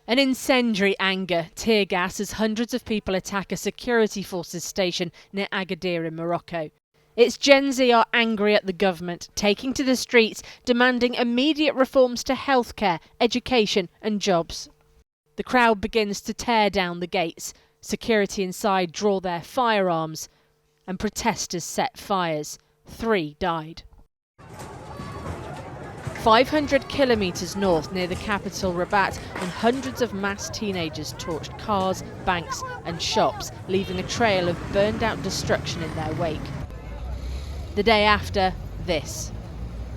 An incendiary anger, tear gas as hundreds of people attack a security forces station near Agadir in Morocco. It's Gen Z are angry at the government, taking to the streets, demanding immediate reforms to healthcare, education and jobs. The crowd begins to tear down the gates. Security inside draw their firearms and protesters set fires. 3 died. 500 kilometres north near the capital Rabat, and hundreds of masked teenagers torched cars, banks and shops, leaving a trail of burned out destruction in their wake. The day after, this.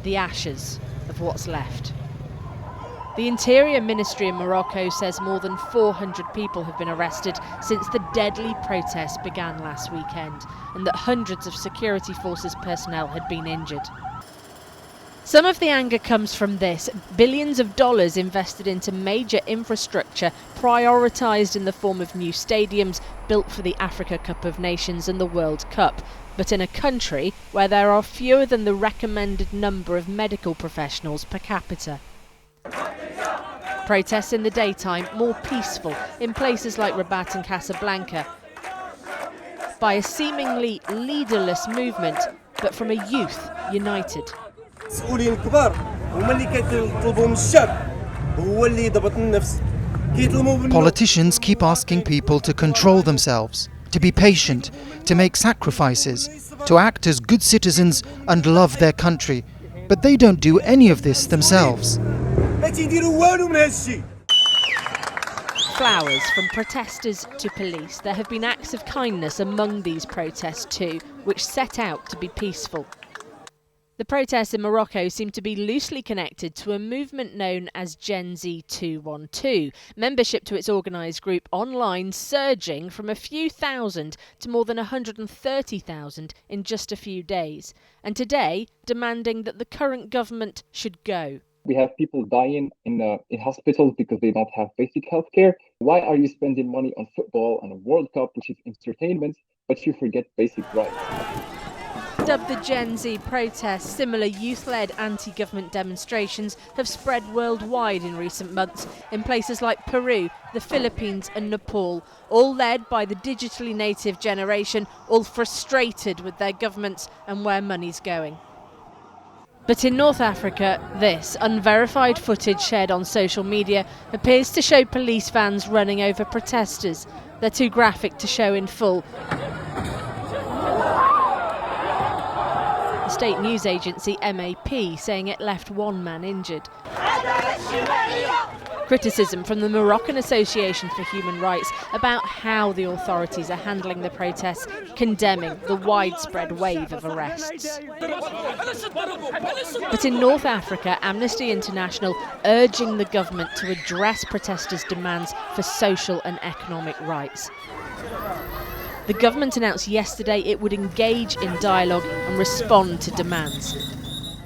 The ashes of what's left. The Interior Ministry in Morocco says more than 400 people have been arrested since the deadly protests began last weekend, and that hundreds of security forces personnel had been injured. Some of the anger comes from this: billions of dollars invested into major infrastructure, prioritised in the form of new stadiums built for the Africa Cup of Nations and the World Cup, but in a country where there are fewer than the recommended number of medical professionals per capita. Protests in the daytime more peaceful in places like Rabat and Casablanca, by a seemingly leaderless movement, but from a youth united. المسؤولين الكبار هما اللي كيطلبوا من الشعب هو اللي يضبط النفس كيطلبوا منه. Politicians keep asking people to control themselves, to be patient, to make sacrifices, to act as good citizens and love their country, but they don't do any of this themselves. ما تيديروا والو من هالشي. Flowers from protesters to police. There have been acts of kindness among these protests too, which set out to be peaceful. The protests in Morocco seem to be loosely connected to a movement known as Gen Z 212, membership to its organised group online surging from a few thousand to more than 130,000 in just a few days, and today demanding that the current government should go. We have people dying in hospitals because they don't have basic health care. Why are you spending money on football and a World Cup, which is entertainment, but you forget basic rights? Dubbed the Gen Z protests, similar youth-led anti-government demonstrations have spread worldwide in recent months in places like Peru, the Philippines and Nepal, all led by the digitally native generation, all frustrated with their governments and where money's going. But in North Africa, this unverified footage shared on social media appears to show police vans running over protesters. They're too graphic to show in full. The state news agency MAP saying it left 1 man injured. Criticism from the Moroccan Association for Human Rights about how the authorities are handling the protests, condemning the widespread wave of arrests. But in North Africa, Amnesty International urging the government to address protesters' demands for social and economic rights. The government announced yesterday it would engage in dialogue and respond to demands.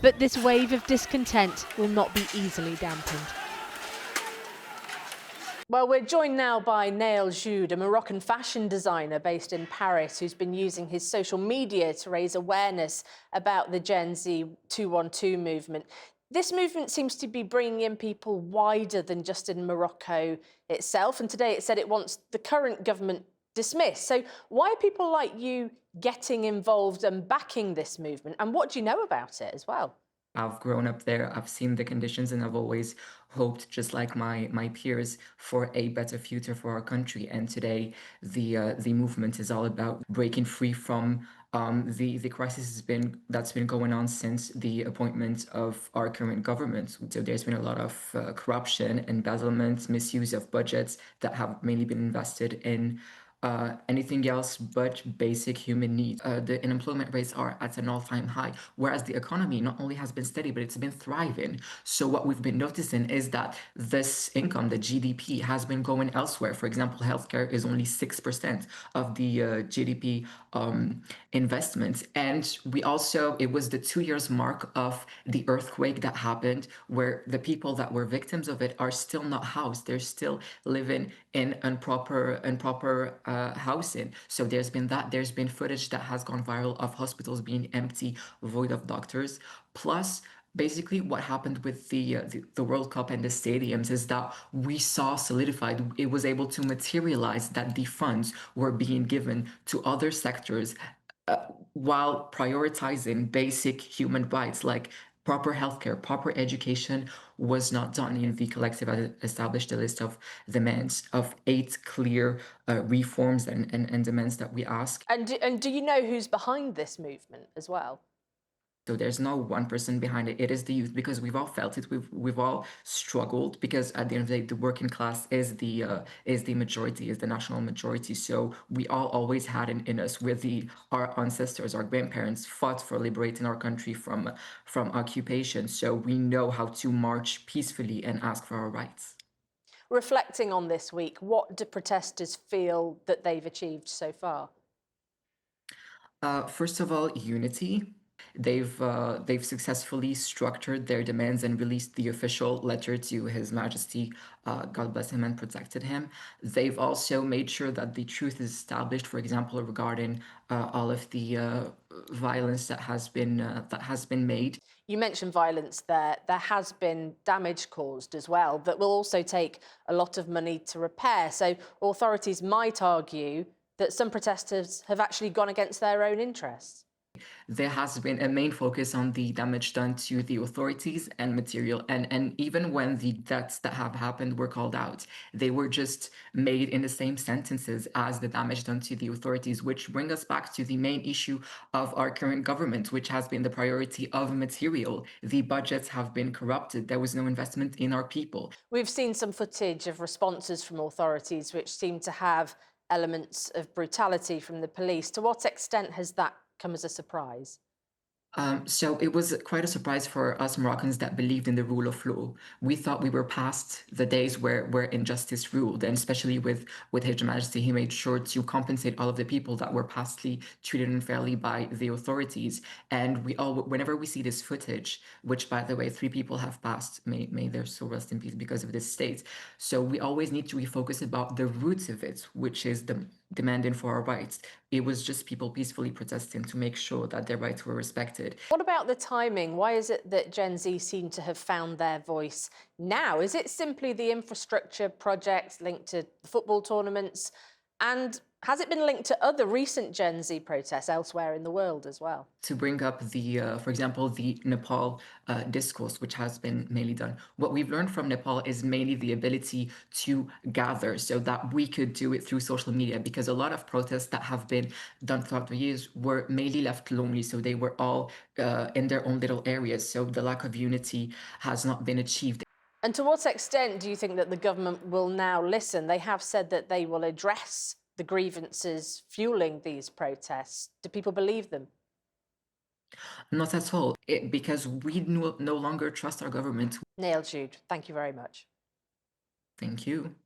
But this wave of discontent will not be easily dampened. Well, we're joined now by Nail Joud, a Moroccan fashion designer based in Paris, who's been using his social media to raise awareness about the Gen Z 212 movement. This movement seems to be bringing in people wider than just in Morocco itself, and today it said it wants the current government dismissed. So why are people like you getting involved and backing this movement? And what do you know about it as well? I've grown up there, I've seen the conditions, and I've always hoped, just like my peers, for a better future for our country. And today, the movement is all about breaking free from the crisis that's been going on since the appointment of our current government. So there's been a lot of corruption, embezzlement, misuse of budgets that have mainly been invested in anything else but basic human needs. The unemployment rates are at an all-time high, whereas the economy not only has been steady, but it's been thriving. So what we've been noticing is that this income, the GDP, has been going elsewhere. For example, healthcare is only 6% of the GDP investments. And it was the 2 years mark of the earthquake that happened, where the people that were victims of it are still not housed. They're still living in improper housing. So there's been footage that has gone viral of hospitals being empty, void of doctors, plus Basically, what happened with the World Cup and the stadiums is that we saw solidified. It was able to materialize that the funds were being given to other sectors while prioritizing basic human rights like proper healthcare, proper education was not done. The collective had established a list of demands of 8 clear reforms and demands that we ask. And do you know who's behind this movement as well? So there's no one person behind it. It is the youth, because we've all felt it. We've all struggled, because at the end of the day, the working class is the majority, is the national majority. So we all always had in us, with our ancestors, our grandparents fought for liberating our country from occupation. So we know how to march peacefully and ask for our rights. Reflecting on this week, what do protesters feel that they've achieved so far? First of all, unity. They've successfully structured their demands and released the official letter to His Majesty, God bless him and protected him. They've also made sure that the truth is established, for example, regarding all of the violence that has been made. You mentioned violence there. There has been damage caused as well that will also take a lot of money to repair. So authorities might argue that some protesters have actually gone against their own interests. There has been a main focus on the damage done to the authorities and material. And even when the deaths that have happened were called out, they were just made in the same sentences as the damage done to the authorities, which bring us back to the main issue of our current government, which has been the priority of material. The budgets have been corrupted. There was no investment in our people. We've seen some footage of responses from authorities which seem to have elements of brutality from the police. To what extent has that come as a surprise? So it was quite a surprise for us Moroccans that believed in the rule of law. We thought we were past the days where injustice ruled, and especially with His Majesty, he made sure to compensate all of the people that were pastly treated unfairly by the authorities. And we all, whenever we see this footage, which by the way, 3 people have passed, may their soul rest in peace because of this state. So we always need to refocus about the roots of it, which is the demanding for our rights. It was just people peacefully protesting to make sure that their rights were respected. What about the timing? Why is it that Gen Z seem to have found their voice now? Is it simply the infrastructure projects linked to the football tournaments? And has it been linked to other recent Gen Z protests elsewhere in the world as well? To bring up for example, the Nepal discourse, which has been mainly done. What we've learned from Nepal is mainly the ability to gather, so that we could do it through social media, because a lot of protests that have been done throughout the years were mainly left lonely, so they were all in their own little areas. So the lack of unity has not been achieved. And to what extent do you think that the government will now listen? They have said that they will address the grievances fueling these protests. Do people believe them? Not at all, because we no longer trust our government. Neil Jude, thank you very much. Thank you.